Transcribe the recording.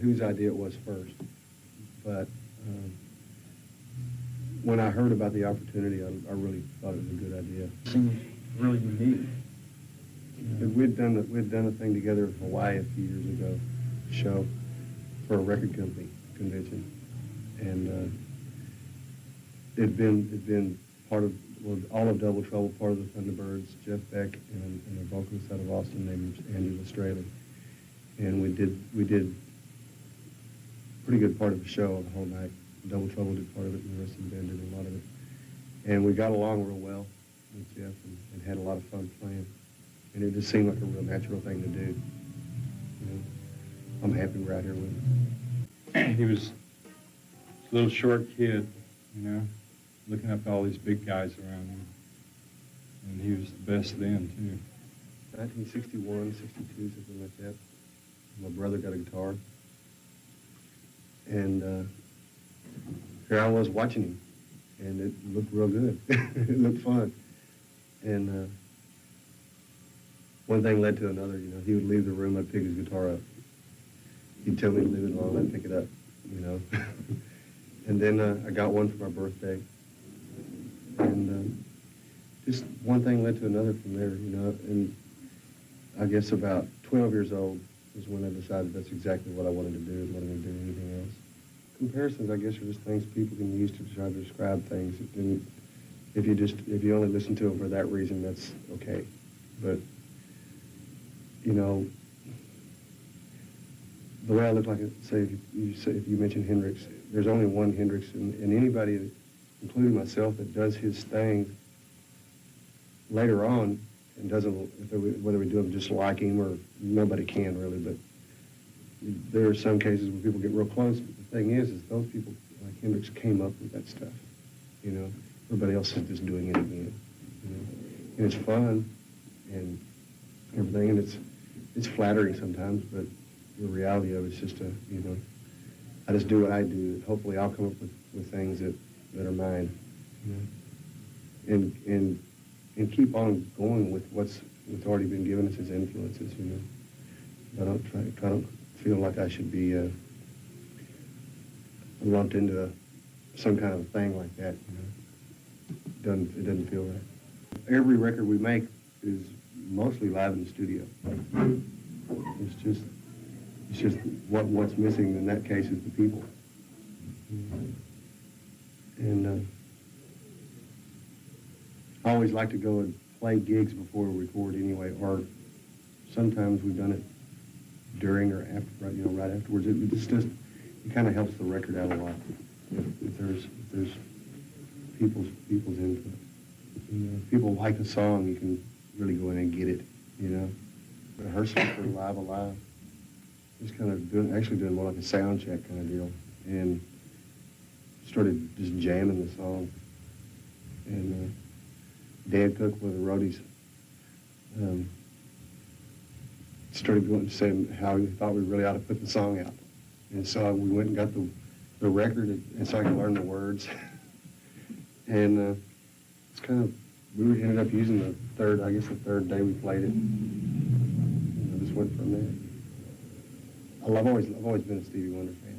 whose idea it was first, but when I heard about the opportunity, I really thought it was a good idea. Seems really unique. We'd done a thing together in Hawaii a few years ago, a show for a record company convention, and it'd been part of all of Double Trouble, part of the Thunderbirds, Jeff Beck, and a vocalist out of Austin named Angela Straley, and we did pretty good part of the show the whole night. Double Trouble did part of it, and the rest of the band did a lot of it, and we got along real well with Jeff and had a lot of fun playing. And it just seemed like a real natural thing to do. You know, I'm happy right here with him. He was a little short kid, you know, looking up to all these big guys around him. And he was the best then, too. 1961, 62, something like that. My brother got a guitar. And here I was watching him. And it looked real good. It looked fun. And one thing led to another, you know. He would leave the room, I'd pick his guitar up. He'd tell me to leave it alone, I'd pick it up, you know. And then I got one for my birthday. And just one thing led to another from there, you know. And I guess about 12 years old was when I decided that's exactly what I wanted to do, and wanted to do anything else. Comparisons, I guess, are just things people can use to try to describe things. And if you only listen to them for that reason, that's okay. But you know, the way I look like it, if you mention Hendrix, there's only one Hendrix, and anybody, including myself, that does his thing later on and doesn't, whether we do them just like him or nobody can really, but there are some cases where people get real close. But the thing is those people like Hendrix came up with that stuff, you know. Everybody else is just doing it again, you know. And it's fun and everything, and it's flattering sometimes, but the reality of it's just you know, I just do what I do. Hopefully I'll come up with things that are mine, you know, and keep on going with what's already been given us as influences, you know. I don't feel like I should be lumped into some kind of thing like that, you know. It doesn't feel right. Every record we make is mostly live in the studio. It's just what's missing in that case is the people. And I always like to go and play gigs before we record anyway, or sometimes we've done it during or after, you know, right afterwards. It kind of helps the record out a lot if there's people's input. You know, if people like a song, you can really go in and get it, you know. Rehearsal for Live Alive, just kind of doing more like a sound check kind of deal, and started just jamming the song. And Dan Cook, one of the roadies, started going to say how he thought we really ought to put the song out. And so we went and got the record, and so I could learn the words. And it's kind of, we ended up using the third day we played it. You know, just went from there. I've always been a Stevie Wonder fan.